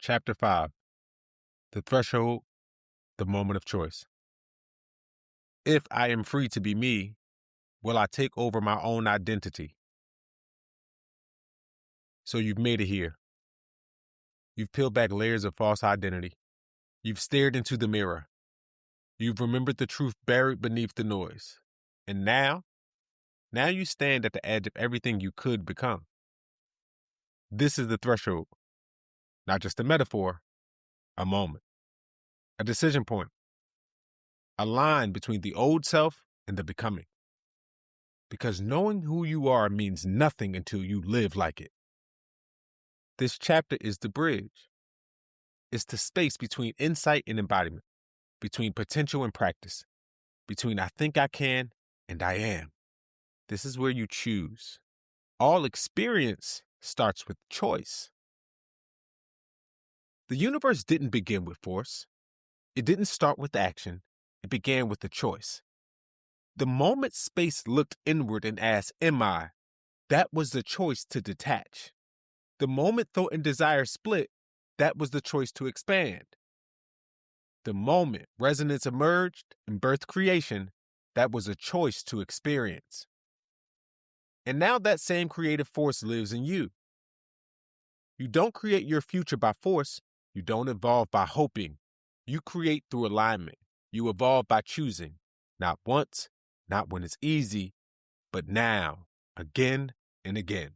Chapter 5. The Threshold, the Moment of Choice. If I am free to be me, will I take over my own identity? So you've made it here. You've peeled back layers of false identity. You've stared into the mirror. You've remembered the truth buried beneath the noise. And now you stand at the edge of everything you could become. This is the threshold. Not just a metaphor, a moment. A decision point. A line between the old self and the becoming. Because knowing who you are means nothing until you live like it. This chapter is the bridge. It's the space between insight and embodiment, between potential and practice, between I think I can and I am. This is where you choose. All experience starts with choice. The universe didn't begin with force. It didn't start with action. It began with a choice. The moment space looked inward and asked, "Am I?" that was the choice to detach. The moment thought and desire split, that was the choice to expand. The moment resonance emerged and birthed creation, that was a choice to experience. And now that same creative force lives in you. You don't create your future by force. You don't evolve by hoping. You create through alignment. You evolve by choosing. Not once, not when it's easy, but now, again and again.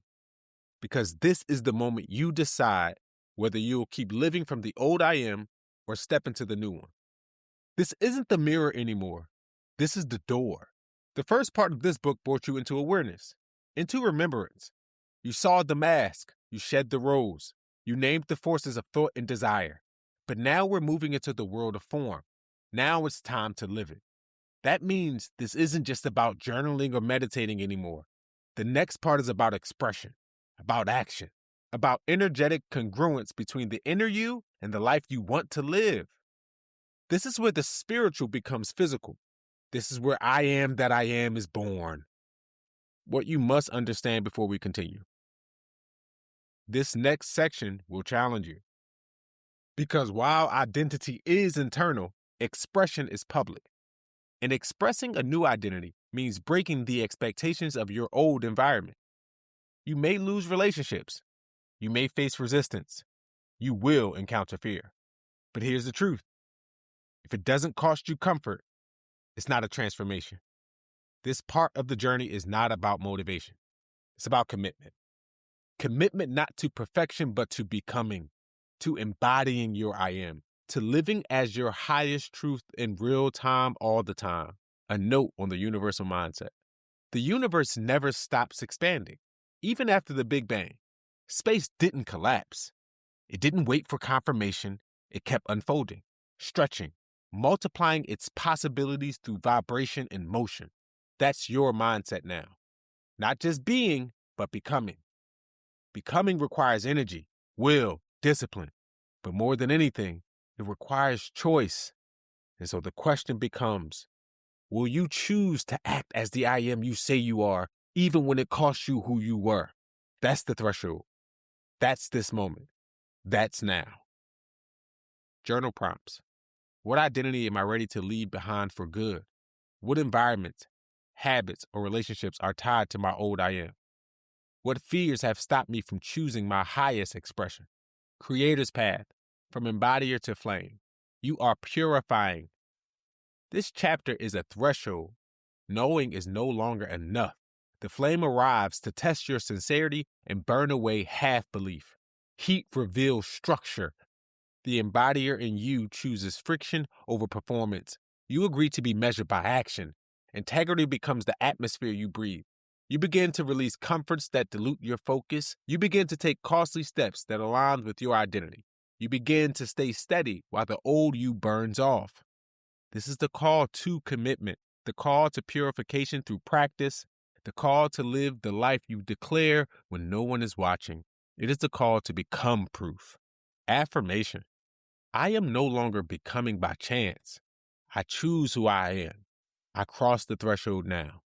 Because this is the moment you decide whether you'll keep living from the old I am or step into the new one. This isn't the mirror anymore. This is the door. The first part of this book brought you into awareness, into remembrance. You saw the mask. You shed the rose. You named the forces of thought and desire. But now we're moving into the world of form. Now it's time to live it. That means this isn't just about journaling or meditating anymore. The next part is about expression, about action, about energetic congruence between the inner you and the life you want to live. This is where the spiritual becomes physical. This is where I am that I am is born. What you must understand before we continue. This next section will challenge you. Because while identity is internal, expression is public. And expressing a new identity means breaking the expectations of your old environment. You may lose relationships. You may face resistance. You will encounter fear. But here's the truth. If it doesn't cost you comfort, it's not a transformation. This part of the journey is not about motivation. It's about commitment. Commitment not to perfection, but to becoming, to embodying your I am, to living as your highest truth in real time all the time. A note on the universal mindset. The universe never stops expanding. Even after the Big Bang, space didn't collapse. It didn't wait for confirmation. It kept unfolding, stretching, multiplying its possibilities through vibration and motion. That's your mindset now. Not just being, but becoming. Becoming requires energy, will, discipline. But more than anything, it requires choice. And so the question becomes, will you choose to act as the I am you say you are, even when it costs you who you were? That's the threshold. That's this moment. That's now. Journal prompts. What identity am I ready to leave behind for good? What environments, habits, or relationships are tied to my old I am? What fears have stopped me from choosing my highest expression? Creator's path, from embodier to flame. You are purifying. This chapter is a threshold. Knowing is no longer enough. The flame arrives to test your sincerity and burn away half belief. Heat reveals structure. The embodier in you chooses friction over performance. You agree to be measured by action. Integrity becomes the atmosphere you breathe. You begin to release comforts that dilute your focus. You begin to take costly steps that align with your identity. You begin to stay steady while the old you burns off. This is the call to commitment, the call to purification through practice, the call to live the life you declare when no one is watching. It is the call to become proof. Affirmation. I am no longer becoming by chance. I choose who I am. I cross the threshold now.